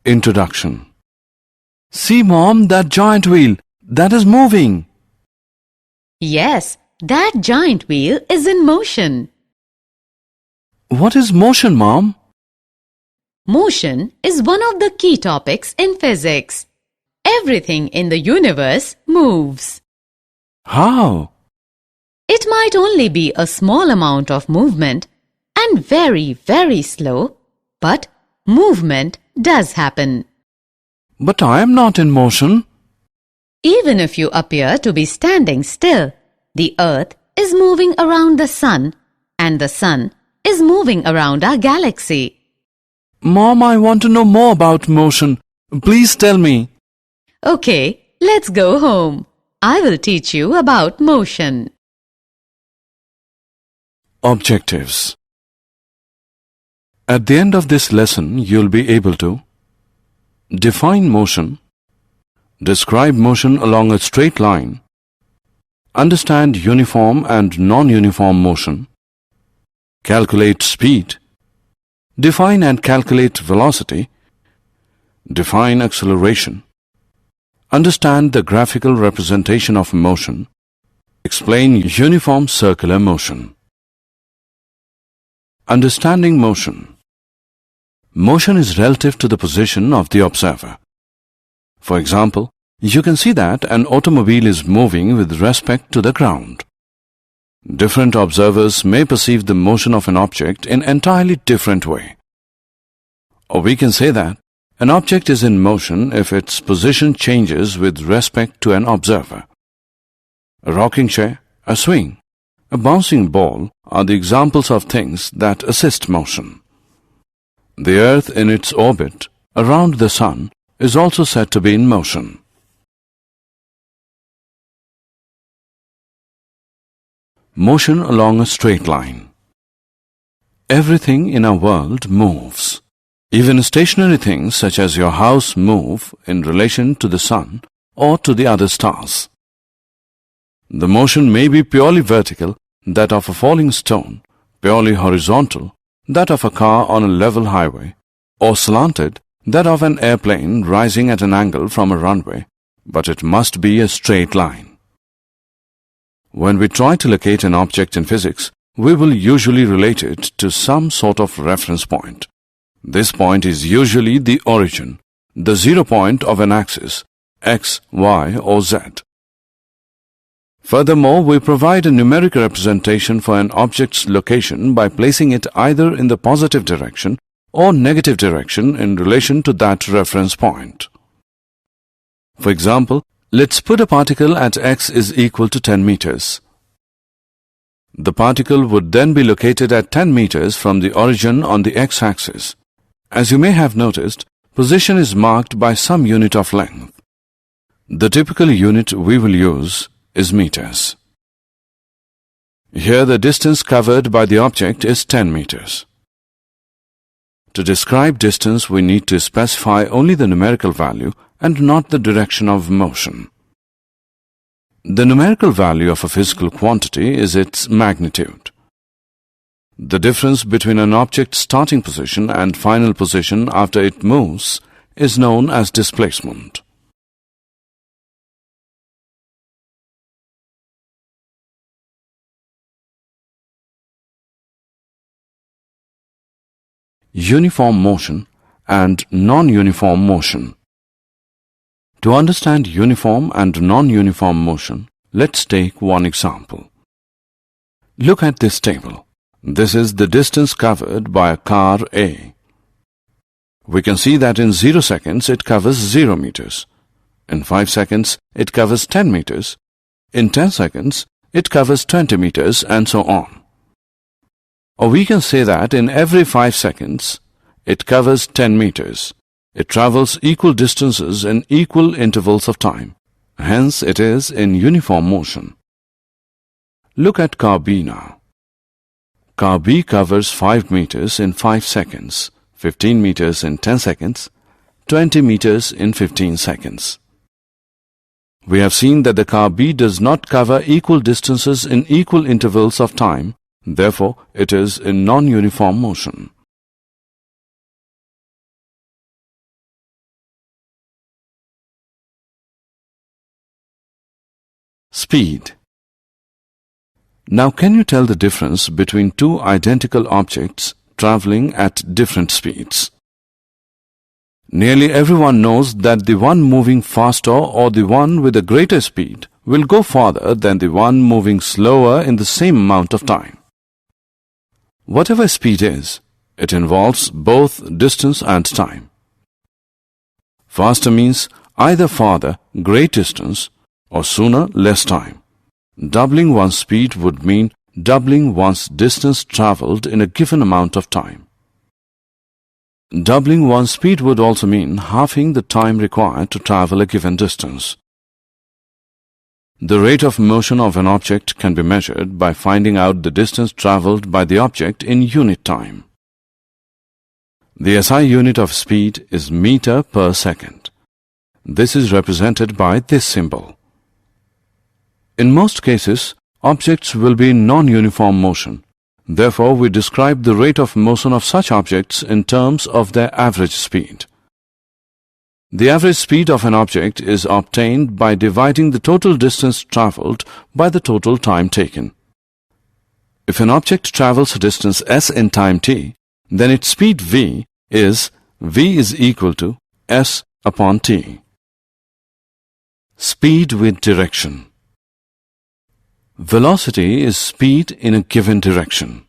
Introduction. See, Mom, that giant wheel, that is moving. Yes, that giant wheel is in motion. What is motion, Mom? Motion is one of the key topics in physics. Everything in the universe moves. How? It might only be a small amount of movement and very, very slow, but movement does happen. But I am not in motion. Even if you appear to be standing still, the earth is moving around the sun and the sun is moving around our galaxy. Mom, I want to know more about motion. Please tell me. Okay, let's go home. I will teach you about motion. Objectives. At the end of this lesson, you'll be able to define motion, describe motion along a straight line, understand uniform and non-uniform motion, calculate speed, define and calculate velocity, define acceleration, understand the graphical representation of motion, explain uniform circular motion. Understanding motion. Motion is relative to the position of the observer. For example, you can see that an automobile is moving with respect to the ground. Different observers may perceive the motion of an object in entirely different way. Or we can say that an object is in motion if its position changes with respect to an observer. A rocking chair, a swing, a bouncing ball are the examples of things that assist motion. The Earth in its orbit around the Sun is also said to be in motion. Motion along a straight line. Everything in our world moves. Even stationary things such as your house move in relation to the sun or to the other stars. The motion may be purely vertical, that of a falling stone, purely horizontal, that of a car on a level highway, or slanted, that of an airplane rising at an angle from a runway, but it must be a straight line. When we try to locate an object in physics, we will usually relate it to some sort of reference point. This point is usually the origin, the 0 point of an axis, x, y, or z. Furthermore, we provide a numeric representation for an object's location by placing it either in the positive direction or negative direction in relation to that reference point. For example, let's put a particle at x is equal to 10 meters. The particle would then be located at 10 meters from the origin on the x-axis. As you may have noticed, position is marked by some unit of length. The typical unit we will use is meters. Here the distance covered by the object is 10 meters. To describe distance, we need to specify only the numerical value and not the direction of motion. The numerical value of a physical quantity is its magnitude. The difference between an object's starting position and final position after it moves is known as displacement. Uniform motion and non-uniform motion. To understand uniform and non-uniform motion, let's take one example. Look at this table. This is the distance covered by a car A. We can see that in 0 seconds it covers 0 meters. In 5 seconds it covers 10 meters. In 10 seconds it covers 20 meters and so on. Or we can say that in every 5 seconds, it covers 10 meters. It travels equal distances in equal intervals of time. Hence, it is in uniform motion. Look at car B now. Car B covers 5 meters in 5 seconds, 15 meters in 10 seconds, 20 meters in 15 seconds. We have seen that the car B does not cover equal distances in equal intervals of time. Therefore, it is in non-uniform motion. Speed. Now can you tell the difference between two identical objects traveling at different speeds? Nearly everyone knows that the one moving faster or the one with a greater speed will go farther than the one moving slower in the same amount of time. Whatever speed is, it involves both distance and time. Faster means either farther, great distance, or sooner, less time. Doubling one's speed would mean doubling one's distance traveled in a given amount of time. Doubling one's speed would also mean halving the time required to travel a given distance. The rate of motion of an object can be measured by finding out the distance traveled by the object in unit time. The SI unit of speed is meter per second. This is represented by this symbol. In most cases, objects will be in non-uniform motion. Therefore, we describe the rate of motion of such objects in terms of their average speed. The average speed of an object is obtained by dividing the total distance traveled by the total time taken. If an object travels a distance s in time t, then its speed v is equal to s upon t. Speed with direction. Velocity is speed in a given direction.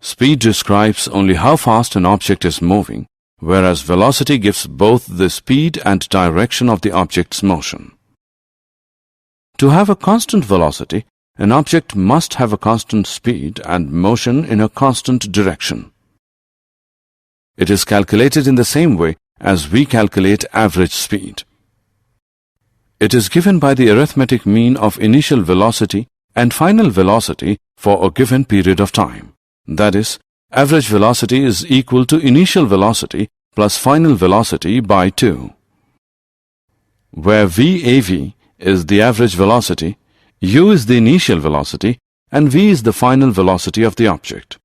Speed describes only how fast an object is moving, whereas velocity gives both the speed and direction of the object's motion. To have a constant velocity, an object must have a constant speed and motion in a constant direction. It is calculated in the same way as we calculate average speed. It is given by the arithmetic mean of initial velocity and final velocity for a given period of time. That is, average velocity is equal to initial velocity plus final velocity by 2. Where VAV is the average velocity, U is the initial velocity, and V is the final velocity of the object.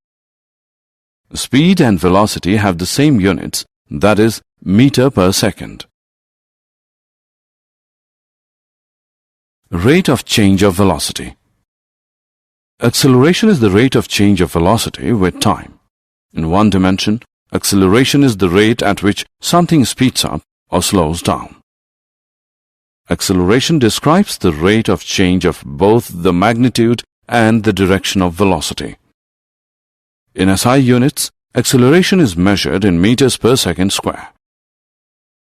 Speed and velocity have the same units, that is, meter per second. Rate of change of velocity. Acceleration is the rate of change of velocity with time. In one dimension, acceleration is the rate at which something speeds up or slows down. Acceleration describes the rate of change of both the magnitude and the direction of velocity. In SI units, acceleration is measured in meters per second square.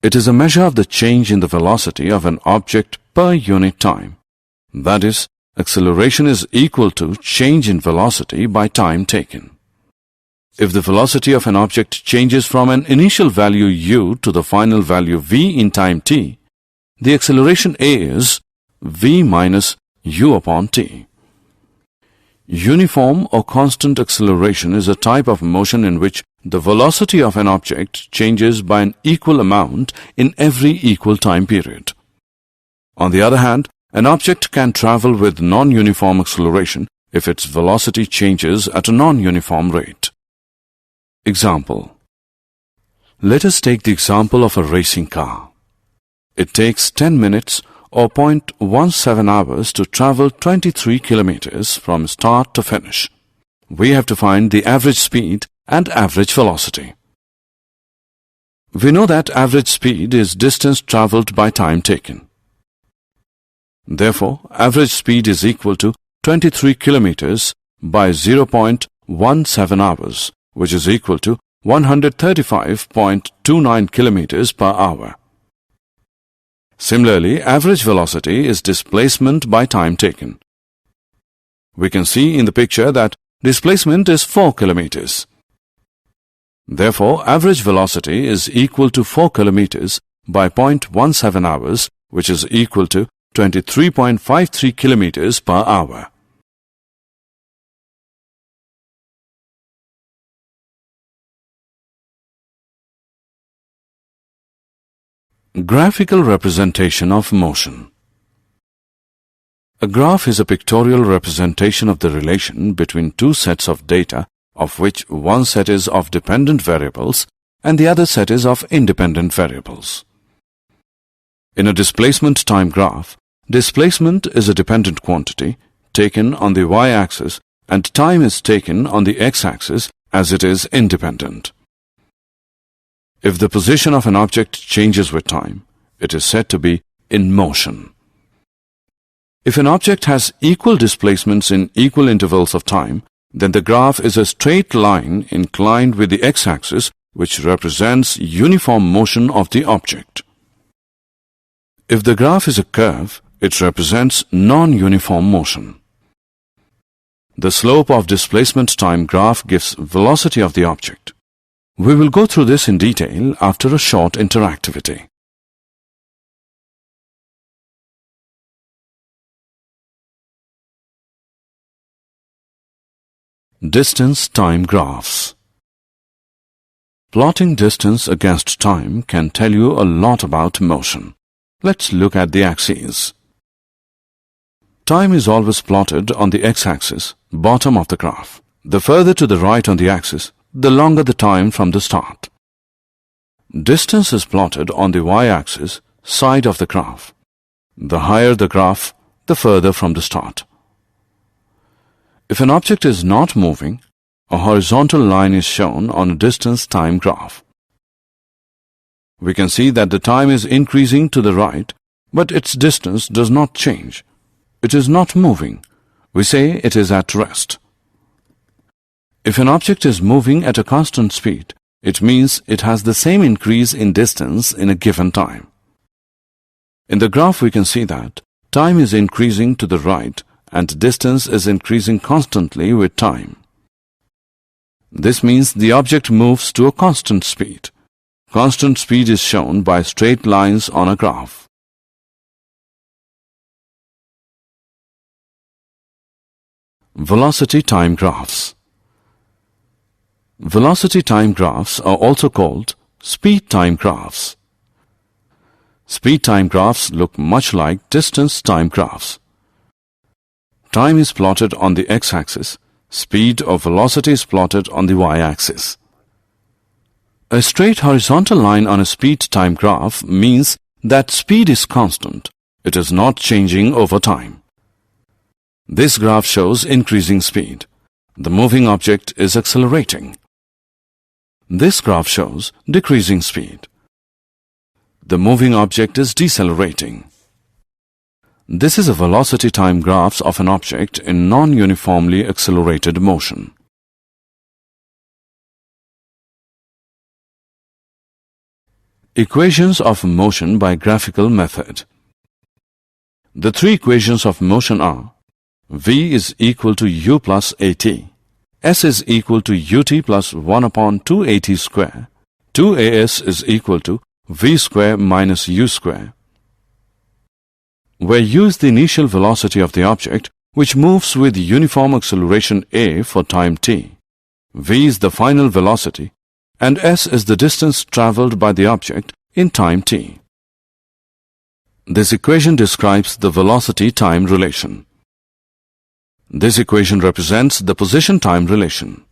It is a measure of the change in the velocity of an object per unit time. That is, acceleration is equal to change in velocity by time taken. If the velocity of an object changes from an initial value u to the final value v in time t, the acceleration a is v minus u upon t. Uniform or constant acceleration is a type of motion in which the velocity of an object changes by an equal amount in every equal time period. On the other hand, an object can travel with non-uniform acceleration if its velocity changes at a non-uniform rate. Example. Let us take the example of a racing car. It takes 10 minutes or 0.17 hours to travel 23 kilometers from start to finish. We have to find the average speed and average velocity. We know that average speed is distance traveled by time taken. Therefore, average speed is equal to 23 kilometers by 0.17 hours, which is equal to 135.29 kilometers per hour. Similarly, average velocity is displacement by time taken. We can see in the picture that displacement is 4 kilometers. Therefore, average velocity is equal to 4 kilometers by 0.17 hours, which is equal to 23.53 kilometers per hour. Graphical representation of motion. A graph is a pictorial representation of the relation between two sets of data, of which one set is of dependent variables and the other set is of independent variables. In a displacement time graph, Displacement is a dependent quantity taken on the y-axis and time is taken on the x-axis as it is independent. If the position of an object changes with time, it is said to be in motion. If an object has equal displacements in equal intervals of time, then the graph is a straight line inclined with the x-axis, which represents uniform motion of the object. If the graph is a curve, it represents non-uniform motion. The slope of displacement time graph gives velocity of the object. We will go through this in detail after a short interactivity. Distance time graphs. Plotting distance against time can tell you a lot about motion. Let's look at the axes. Time is always plotted on the x-axis, bottom of the graph. The further to the right on the axis, the longer the time from the start. Distance is plotted on the y-axis, side of the graph. The higher the graph, the further from the start. If an object is not moving, a horizontal line is shown on a distance time graph. We can see that the time is increasing to the right, but its distance does not change. It is not moving. We say it is at rest. If an object is moving at a constant speed, it means it has the same increase in distance in a given time. In the graph we can see that time is increasing to the right and distance is increasing constantly with time. This means the object moves to a constant speed. Constant speed is shown by straight lines on a graph. Velocity time graphs. Velocity time graphs are also called speed time graphs. Speed time graphs look much like distance time graphs. Time is plotted on the x-axis. Speed or velocity is plotted on the y-axis. A straight horizontal line on a speed time graph means that speed is constant. It is not changing over time. This graph shows increasing speed. The moving object is accelerating. This graph shows decreasing speed. The moving object is decelerating. This is a velocity time graphs of an object in non-uniformly accelerated motion. Equations of motion by graphical method. The three equations of motion are: v is equal to u plus at, s is equal to ut plus 1 upon 2at square, 2as is equal to v square minus u square, where u is the initial velocity of the object which moves with uniform acceleration a for time t, v is the final velocity, and s is the distance traveled by the object in time t. This equation describes the velocity-time relation. This equation represents the position-time relation.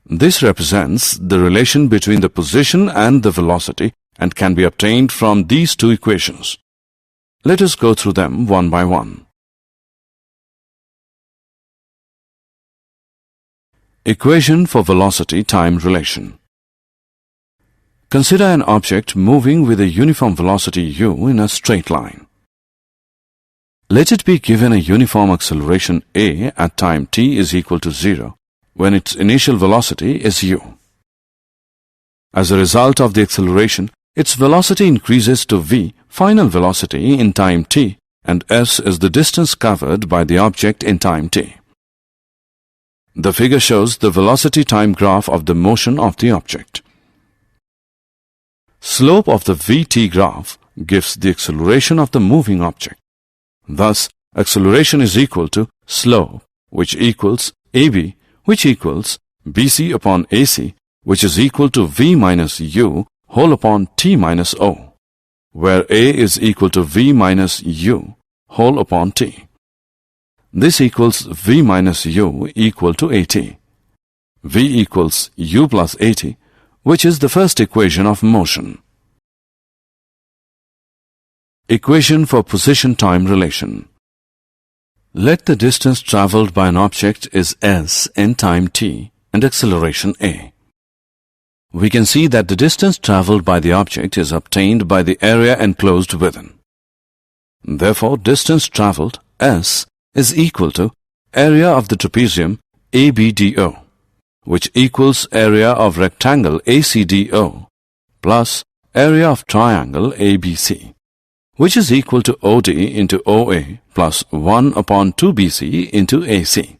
This represents the relation between the position and the velocity and can be obtained from these two equations. Let us go through them one by one. Equation for velocity-time relation. Consider an object moving with a uniform velocity u in a straight line. Let it be given a uniform acceleration a at time t is equal to 0 when its initial velocity is u. As a result of the acceleration, its velocity increases to v, final velocity in time t, and s is the distance covered by the object in time t. The figure shows the velocity-time graph of the motion of the object. Slope of the vt graph gives the acceleration of the moving object. Thus, acceleration is equal to slope, which equals ab, which equals bc upon ac, which is equal to v minus u whole upon t minus o, where a is equal to v minus u whole upon t. This equals v minus u equal to at. v equals u plus at, which is the first equation of motion. Equation for position-time relation. Let the distance traveled by an object is s in time t and acceleration a. We can see that the distance traveled by the object is obtained by the area enclosed within. Therefore, distance traveled, s, is equal to area of the trapezium ABDO, which equals area of rectangle ACDO, plus area of triangle ABC, which is equal to OD into OA plus 1 upon 2BC into AC.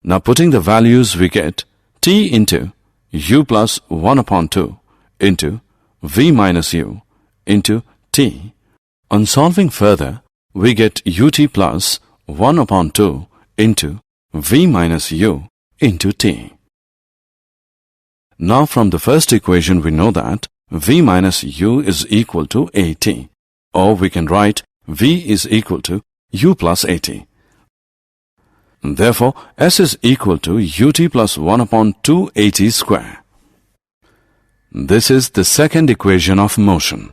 Now putting the values, we get T into U plus 1 upon 2 into V minus U into T. On solving further, we get UT plus 1 upon 2 into V minus U into T. Now from the first equation we know that V minus U is equal to AT, or we can write V is equal to U plus AT. Therefore, S is equal to UT plus 1 upon 2 AT square. This is the second equation of motion.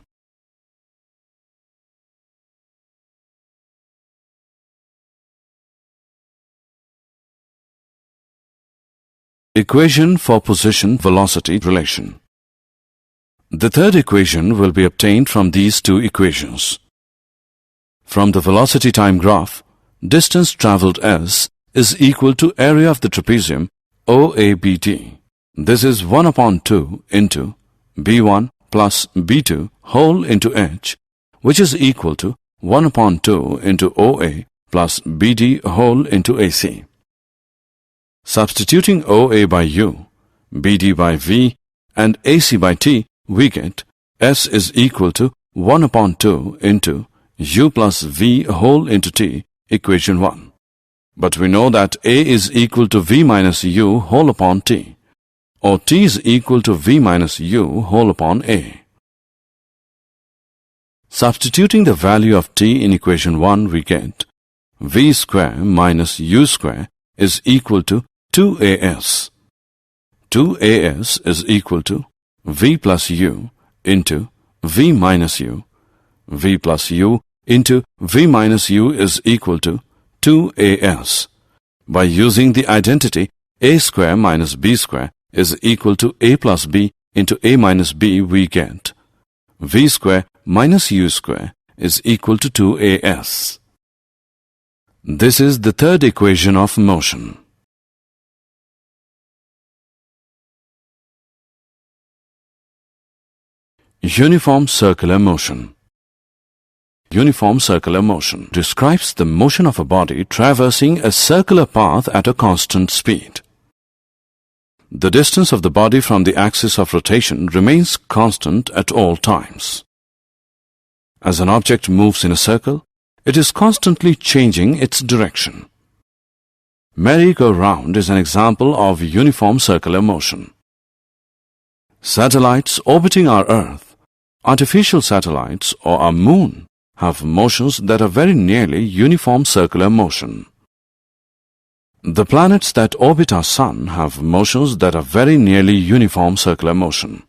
Equation for position-velocity relation. The third equation will be obtained from these two equations. From the velocity-time graph, distance traveled s is equal to area of the trapezium OABD. This is 1 upon 2 into B1 plus B2 whole into h, which is equal to 1 upon 2 into OA plus BD whole into AC. Substituting OA by U, BD by V, and AC by T, we get S is equal to 1 upon 2 into U plus V whole into T, equation 1. But we know that A is equal to V minus U whole upon T, or T is equal to V minus U whole upon A. Substituting the value of T in equation 1, we get V square minus U square is equal to 2AS. 2AS is equal to V plus U into V minus U. V plus U into V minus U is equal to 2AS. By using the identity A square minus B square is equal to A plus B into A minus B, we get V square minus U square is equal to 2AS. This is the third equation of motion. Uniform circular motion. Uniform circular motion describes the motion of a body traversing a circular path at a constant speed. The distance of the body from the axis of rotation remains constant at all times. As an object moves in a circle, it is constantly changing its direction. Merry-go-round is an example of uniform circular motion. Satellites orbiting our Earth, artificial satellites or our moon, have motions that are very nearly uniform circular motion. The planets that orbit our Sun have motions that are very nearly uniform circular motion.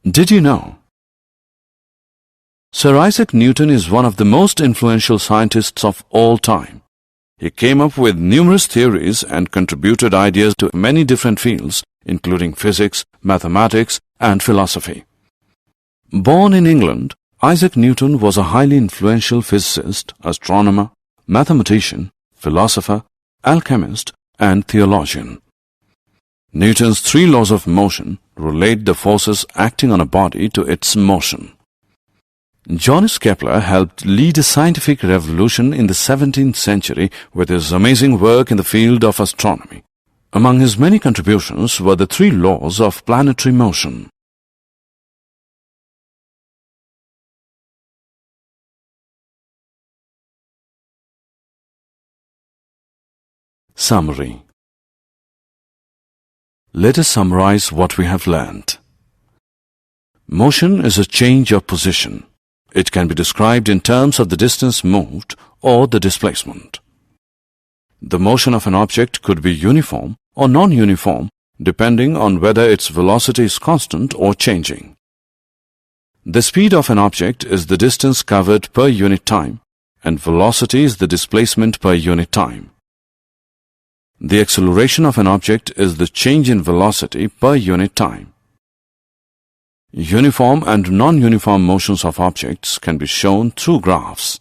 Did you know? Sir Isaac Newton is one of the most influential scientists of all time. He came up with numerous theories and contributed ideas to many different fields, including physics, mathematics, and philosophy. Born in England, Isaac Newton was a highly influential physicist, astronomer, mathematician, philosopher, alchemist, and theologian. Newton's 3 laws of motion relate the forces acting on a body to its motion. Johannes Kepler helped lead a scientific revolution in the 17th century with his amazing work in the field of astronomy. Among his many contributions were the 3 laws of planetary motion. Summary. Let us summarize what we have learned. Motion is a change of position. It can be described in terms of the distance moved or the displacement. The motion of an object could be uniform or non-uniform depending on whether its velocity is constant or changing. The speed of an object is the distance covered per unit time, and velocity is the displacement per unit time. The acceleration of an object is the change in velocity per unit time. Uniform and non-uniform motions of objects can be shown through graphs.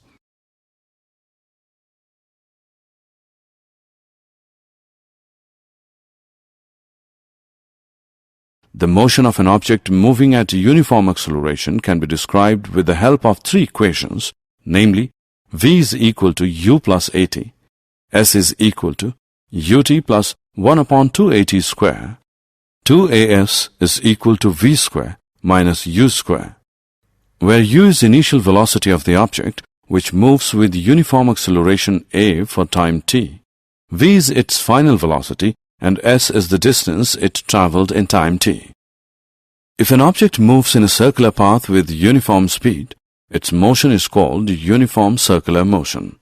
The motion of an object moving at uniform acceleration can be described with the help of three equations, namely v is equal to u plus at, s is equal to ut plus 1 upon 2at square, 2as is equal to v square minus u square, where u is initial velocity of the object which moves with uniform acceleration a for time t, v is its final velocity, and s is the distance it traveled in time t. If an object moves in a circular path with uniform speed, its motion is called uniform circular motion.